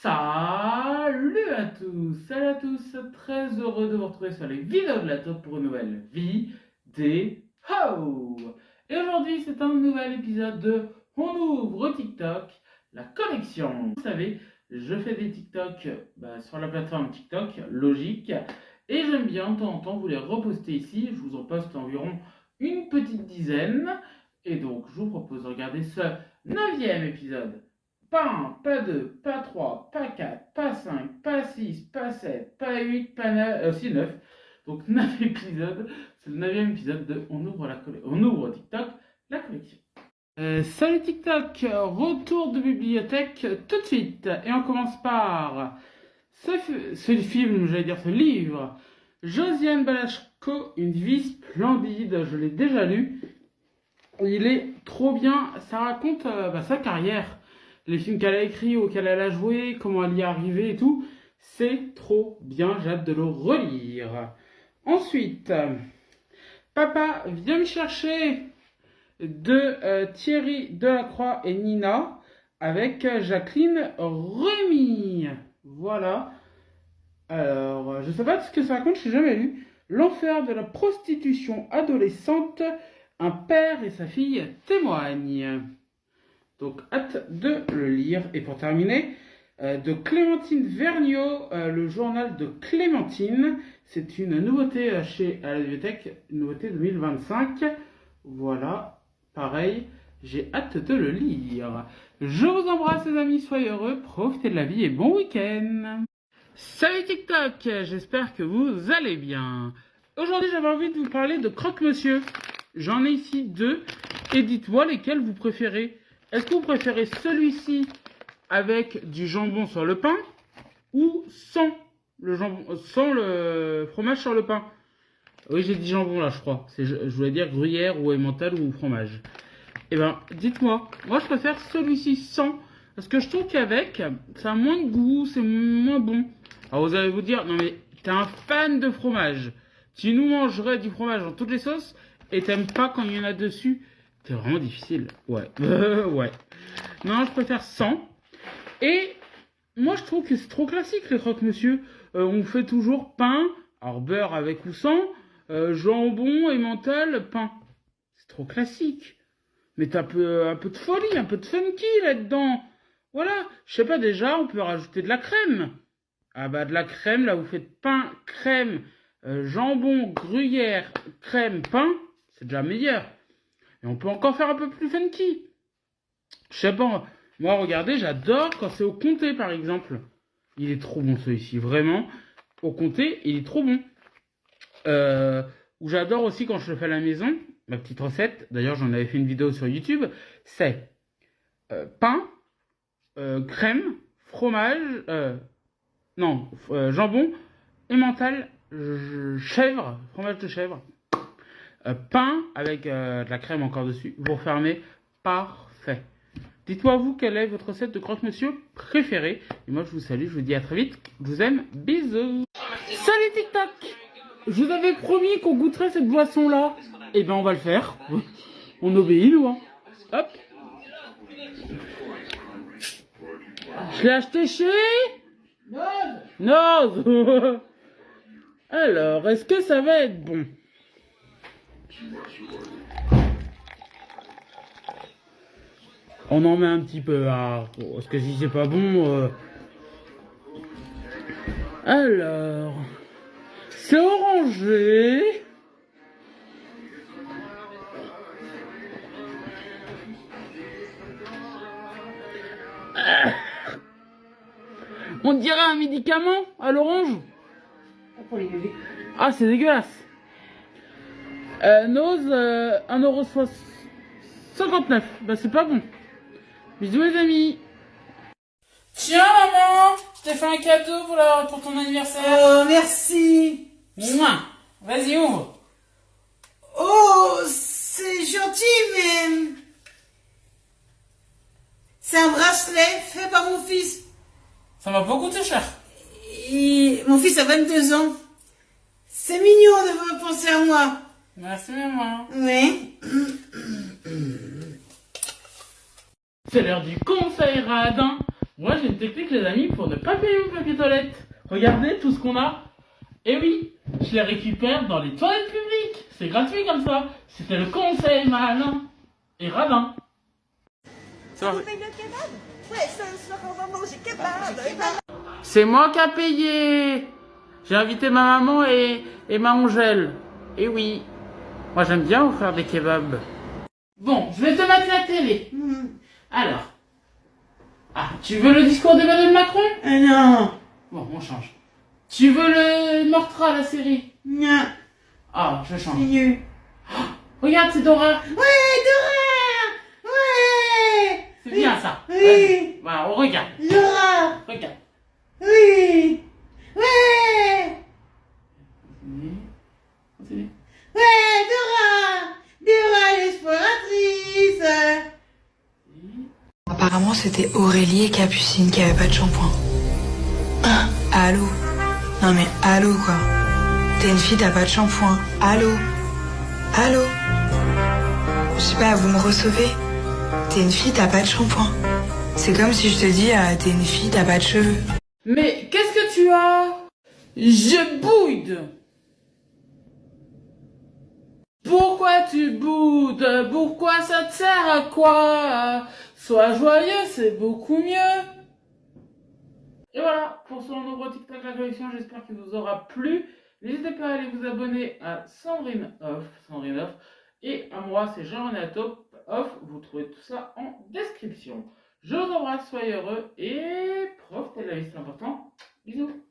Salut à tous, très heureux de vous retrouver sur les vidéos de la top pour une nouvelle vidéo. Et aujourd'hui c'est un nouvel épisode de On ouvre TikTok, la collection. Vous savez, je fais des TikTok sur la plateforme TikTok, logique, et j'aime bien de temps en temps vous les reposter ici. Je vous en poste environ une petite dizaine, et donc je vous propose de regarder ce 9e épisode. Pas 1, pas 2, pas 3, pas 4, pas 5, pas 6, pas 7, pas 8, pas 9, si 9. Donc 9 épisodes. C'est le 9e épisode de On ouvre TikTok, la collection. Salut TikTok, retour de bibliothèque tout de suite. Et on commence par ce film, j'allais dire ce livre. Josiane Balasco, Une vie splendide. Je l'ai déjà lu. Il est trop bien. Ça raconte sa carrière. Les films qu'elle a écrits, auxquels elle a joué, comment elle y est arrivée et tout. C'est trop bien, j'ai hâte de le relire. Ensuite, Papa vient me chercher de Thierry Delacroix et Nina avec Jacqueline Remy. Voilà. Alors, je sais pas ce que ça raconte, je n'ai jamais lu. L'enfer de la prostitution adolescente, un père et sa fille témoignent. Donc, hâte de le lire. Et pour terminer, de Clémentine Vergniaud, le journal de Clémentine. C'est une nouveauté chez la bibliothèque, une nouveauté 2025. Voilà, pareil, j'ai hâte de le lire. Je vous embrasse les amis, soyez heureux, profitez de la vie et bon week-end. Salut TikTok, j'espère que vous allez bien. Aujourd'hui, j'avais envie de vous parler de croque-monsieur. J'en ai ici 2 et dites-moi lesquels vous préférez. Est-ce que vous préférez celui-ci avec du jambon sur le pain ou sans le fromage sur le pain? Oui, j'ai dit jambon là, je crois. Je voulais dire gruyère ou emmental ou fromage. Eh ben, dites-moi. Moi, je préfère celui-ci sans. Parce que je trouve qu'avec, ça a moins de goût, c'est moins bon. Alors, vous allez vous dire, non mais, t'es un fan de fromage. Tu nous mangerais du fromage dans toutes les sauces et t'aimes pas quand il y en a dessus. C'est vraiment difficile. Ouais. Ouais. Non, je préfère sans. Et moi, je trouve que c'est trop classique, les croque-monsieur. On fait toujours pain, alors beurre avec ou sans, jambon, emmental, pain. C'est trop classique. Mais t'as un peu de folie, un peu de funky là-dedans. Voilà. Je sais pas, déjà, on peut rajouter de la crème. Ah bah, de la crème, là, vous faites pain, crème, jambon, gruyère, crème, pain. C'est déjà meilleur. Et on peut encore faire un peu plus funky. Je sais pas, moi regardez, j'adore quand c'est au comté par exemple. Il est trop bon celui-ci, vraiment. Au comté, il est trop bon. Ou j'adore aussi quand je le fais à la maison, ma petite recette. D'ailleurs, j'en avais fait une vidéo sur YouTube. C'est pain, crème, fromage, jambon, emmental, chèvre, fromage de chèvre. Pain avec de la crème encore dessus. Vous refermez, parfait. Dites-moi vous quelle est votre recette de croque-monsieur préférée. Et moi je vous salue, je vous dis à très vite. Je vous aime, bisous. Salut TikTok. Je vous avais promis qu'on goûterait cette boisson là. Et ben on va le faire. On obéit nous hein. Hop. Je l'ai acheté chez Noz. Alors, est-ce que ça va être bon? On en met un petit peu, parce que si c'est pas bon... Alors... C'est orangé. On dirait un médicament à l'orange. Ah, c'est dégueulasse. Nose, 1,59€. Bah, c'est pas bon. Bisous, les amis. Tiens, maman, je t'ai fait un cadeau pour ton anniversaire. Oh, merci. Mouah. Vas-y, ouvre. Oh, c'est gentil, mais... C'est un bracelet fait par mon fils. Ça m'a pas coûté cher. Mon fils a 22 ans. C'est mignon de penser à moi. Merci, maman. Oui. C'est l'heure du conseil radin. Moi j'ai une technique les amis pour ne pas payer mon papier toilette. Regardez tout ce qu'on a. Et oui, je les récupère dans les toilettes publiques. C'est gratuit comme ça. C'était le conseil malin et radin. Vous payez le kebab? Ouais, ce soir on va manger kebab. C'est moi qui a payé. J'ai invité ma maman et ma Angèle. Et oui, moi j'aime bien offrir des kebabs. Bon, je vais te mettre la télé. Alors. Ah, tu veux le discours d'Emmanuel Macron? Non. Bon, on change. Tu veux le Meurtra, la série? Non. Ah, je change. C'est nul. Regarde, c'est Dora. Ouais, Dora. Ouais. C'est bien ça. Oui. Vas-y. Voilà, on regarde. Dora. Regarde. Oui. Ouais. Continue. Ouais, Dora. Dora l'exploratrice. Apparemment, c'était Aurélie et Capucine qui avaient pas de shampoing. Ah, allô? Non mais allô quoi? T'es une fille, t'as pas de shampoing. Allô? Allô? Je sais pas, vous me recevez? T'es une fille, t'as pas de shampoing. C'est comme si je te dis, t'es une fille, t'as pas de cheveux. Mais qu'est-ce que tu as? Je boude. Pourquoi tu boudes? Pourquoi ça te sert à quoi? Sois joyeux, c'est beaucoup mieux. Et voilà, pour ce nouveau TikTok la collection, j'espère qu'il vous aura plu. N'hésitez pas à aller vous abonner à Sandrine Off, et à moi, c'est Jean-René Top Off. Vous trouvez tout ça en description. Je vous embrasse, soyez heureux et profitez de la vie, c'est important. Bisous.